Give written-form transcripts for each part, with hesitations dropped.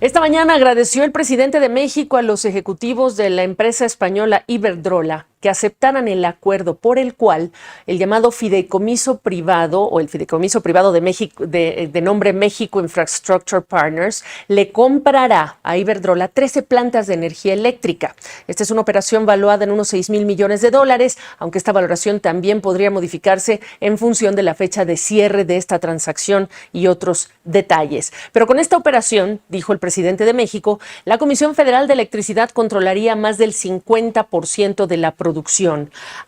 Esta mañana agradeció el presidente de México a los ejecutivos de la empresa española Iberdrola que aceptaran el acuerdo por el cual el llamado fideicomiso privado o el fideicomiso privado de México de nombre México Infrastructure Partners le comprará a Iberdrola 13 plantas de energía eléctrica. Esta es una operación valuada en unos 6,000 millones de dólares, aunque esta valoración también podría modificarse en función de la fecha de cierre de esta transacción y otros detalles. Pero con esta operación, dijo el presidente de México, la Comisión Federal de Electricidad controlaría más del 50% de la producción.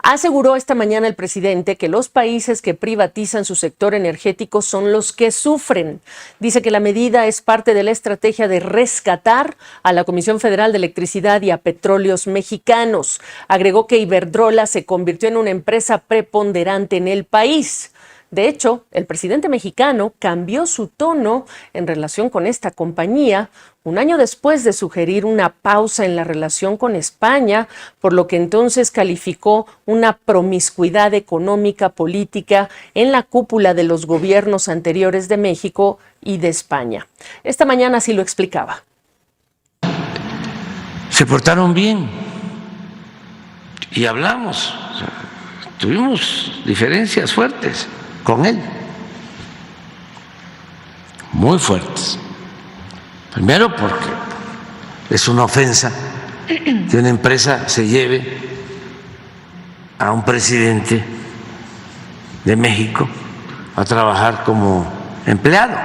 Aseguró esta mañana el presidente que los países que privatizan su sector energético son los que sufren. Dice que la medida es parte de la estrategia de rescatar a la Comisión Federal de Electricidad y a Petróleos Mexicanos. Agregó que Iberdrola se convirtió en una empresa preponderante en el país. De hecho, el presidente mexicano cambió su tono en relación con esta compañía un año después de sugerir una pausa en la relación con España, por lo que entonces calificó una promiscuidad económica política en la cúpula de los gobiernos anteriores de México y de España. Esta mañana así lo explicaba. Se portaron bien y hablamos, tuvimos diferencias fuertes con él, muy fuertes. Primero porque es una ofensa que una empresa se lleve a un presidente de México a trabajar como empleado,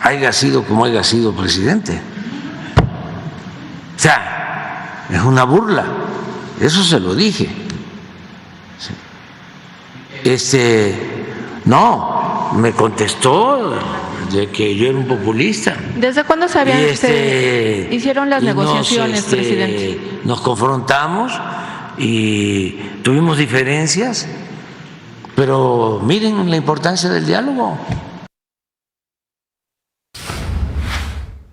haya sido como haya sido presidente. O sea, es una burla, eso se lo dije. No, me contestó de que yo era un populista. ¿Desde cuándo sabían que hicieron las negociaciones, presidente? Nos confrontamos y tuvimos diferencias, pero miren la importancia del diálogo.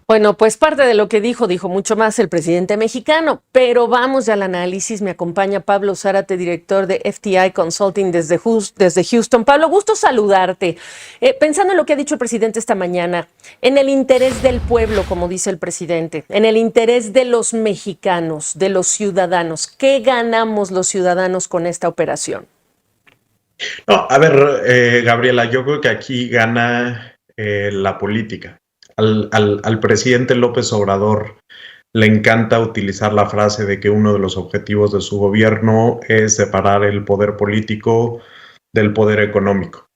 Bueno, pues parte de lo que dijo mucho más el presidente mexicano, pero vamos ya al análisis. Me acompaña Pablo Zárate, director de FTI Consulting desde Houston. Pablo, gusto saludarte. Pensando en lo que ha dicho el presidente esta mañana, en el interés del pueblo, como dice el presidente, en el interés de los mexicanos, de los ciudadanos, ¿qué ganamos los ciudadanos con esta operación? No, a ver, Gabriela, yo creo que aquí gana la política. Al presidente López Obrador le encanta utilizar la frase de que uno de los objetivos de su gobierno es separar el poder político del poder económico.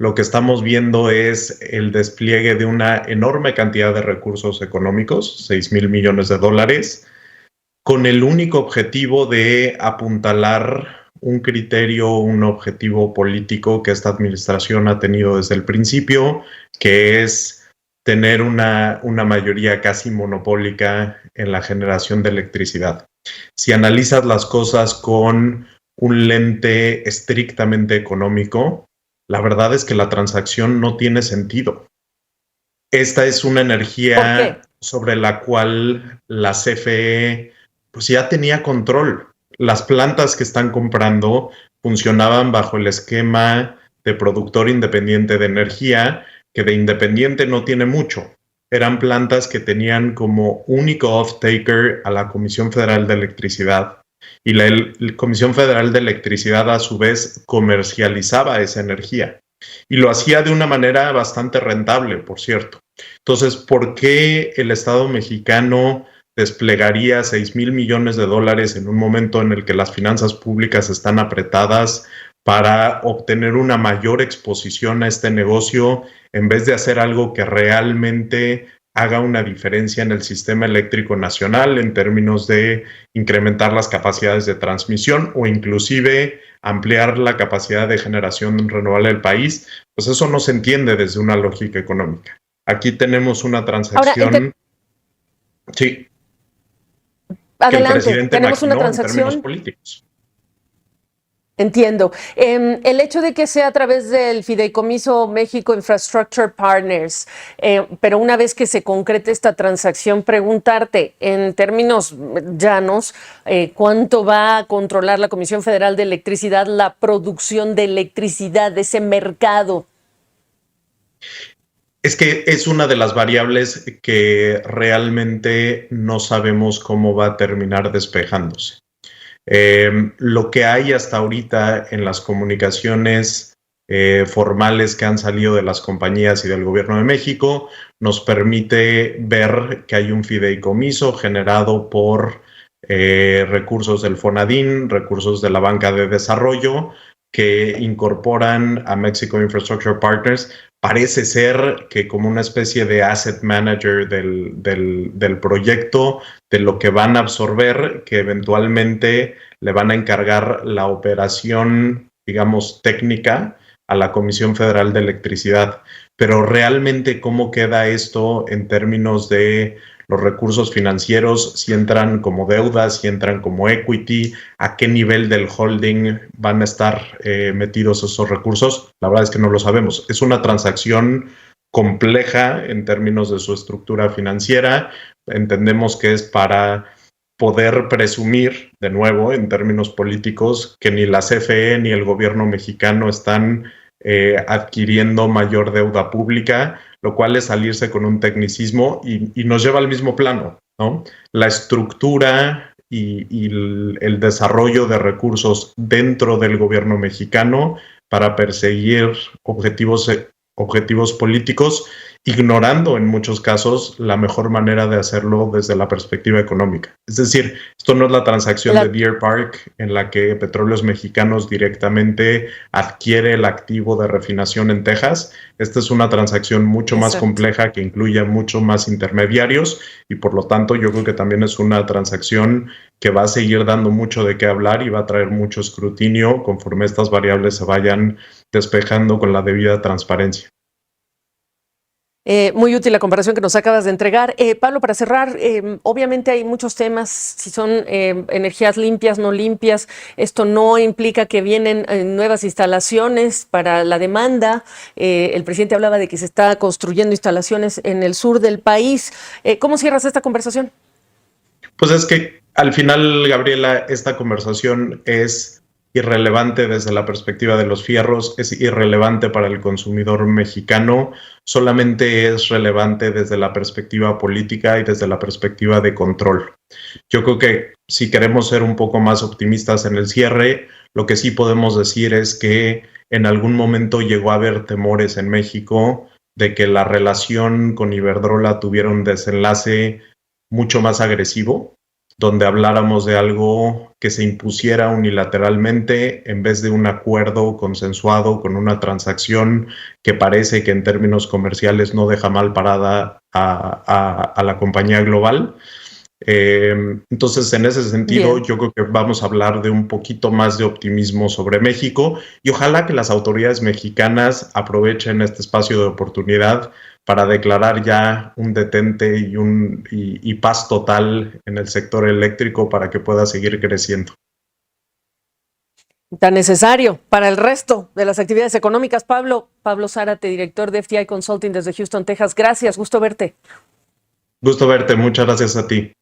Lo que estamos viendo es el despliegue de una enorme cantidad de recursos económicos, 6,000 millones de dólares, con el único objetivo de apuntalar un criterio, un objetivo político que esta administración ha tenido desde el principio, que es tener una mayoría casi monopólica en la generación de electricidad. Si analizas las cosas con un lente estrictamente económico, la verdad es que la transacción no tiene sentido. Esta es una energía sobre la cual la CFE pues ya tenía control. Las plantas que están comprando funcionaban bajo el esquema de productor independiente de energía, que de independiente no tiene mucho. Eran plantas que tenían como único off-taker a la Comisión Federal de Electricidad. Y la Comisión Federal de Electricidad a su vez comercializaba esa energía. Y lo hacía de una manera bastante rentable, por cierto. Entonces, ¿por qué el Estado mexicano desplegaría 6,000 millones de dólares en un momento en el que las finanzas públicas están apretadas para obtener una mayor exposición a este negocio en vez de hacer algo que realmente haga una diferencia en el sistema eléctrico nacional en términos de incrementar las capacidades de transmisión o inclusive ampliar la capacidad de generación renovable del país? Pues eso no se entiende desde una lógica económica. Aquí tenemos una transacción... Ahora, sí. Adelante, tenemos una transacción. En términos políticos. Entiendo. El hecho de que sea a través del fideicomiso México Infrastructure Partners, pero una vez que se concrete esta transacción, preguntarte en términos llanos, ¿cuánto va a controlar la Comisión Federal de Electricidad la producción de electricidad de ese mercado? Es que es una de las variables que realmente no sabemos cómo va a terminar despejándose. Lo que hay hasta ahorita en las comunicaciones formales que han salido de las compañías y del gobierno de México nos permite ver que hay un fideicomiso generado por recursos del Fonadín, recursos de la banca de desarrollo que incorporan a Mexico Infrastructure Partners. Parece ser que como una especie de asset manager del proyecto, de lo que van a absorber, que eventualmente le van a encargar la operación, digamos, técnica a la Comisión Federal de Electricidad. Pero realmente, ¿cómo queda esto en términos de los recursos financieros? Si entran como deuda, si entran como equity, ¿a qué nivel del holding van a estar metidos esos recursos? La verdad es que no lo sabemos. Es una transacción compleja en términos de su estructura financiera. Entendemos que es para poder presumir, de nuevo, en términos políticos, que ni la CFE ni el gobierno mexicano están adquiriendo mayor deuda pública, lo cual es salirse con un tecnicismo y nos lleva al mismo plano, ¿no? La estructura y el desarrollo de recursos dentro del gobierno mexicano para perseguir objetivos políticos, ignorando en muchos casos la mejor manera de hacerlo desde la perspectiva económica. Es decir, esto no es la transacción de Deer Park en la que Petróleos Mexicanos directamente adquiere el activo de refinación en Texas. Esta es una transacción mucho más compleja que incluye mucho más intermediarios y por lo tanto yo creo que también es una transacción que va a seguir dando mucho de qué hablar y va a traer mucho escrutinio conforme estas variables se vayan despejando con la debida transparencia. Muy útil la comparación que nos acabas de entregar. Pablo, para cerrar, obviamente hay muchos temas, si son energías limpias, no limpias. Esto no implica que vienen nuevas instalaciones para la demanda. El presidente hablaba de que se está construyendo instalaciones en el sur del país. ¿Cómo cierras esta conversación? Pues es que al final, Gabriela, esta conversación es irrelevante desde la perspectiva de los fierros, es irrelevante para el consumidor mexicano, solamente es relevante desde la perspectiva política y desde la perspectiva de control. Yo creo que si queremos ser un poco más optimistas en el cierre, lo que sí podemos decir es que en algún momento llegó a haber temores en México de que la relación con Iberdrola tuviera un desenlace mucho más agresivo, donde habláramos de algo que se impusiera unilateralmente en vez de un acuerdo consensuado con una transacción que parece que en términos comerciales no deja mal parada a la compañía global. Entonces, en ese sentido, bien, yo creo que vamos a hablar de un poquito más de optimismo sobre México y ojalá que las autoridades mexicanas aprovechen este espacio de oportunidad para declarar ya un detente y paz total en el sector eléctrico para que pueda seguir creciendo. Tan necesario para el resto de las actividades económicas. Pablo Zárate, director de FTI Consulting desde Houston, Texas. Gracias, gusto verte. Gusto verte, muchas gracias a ti.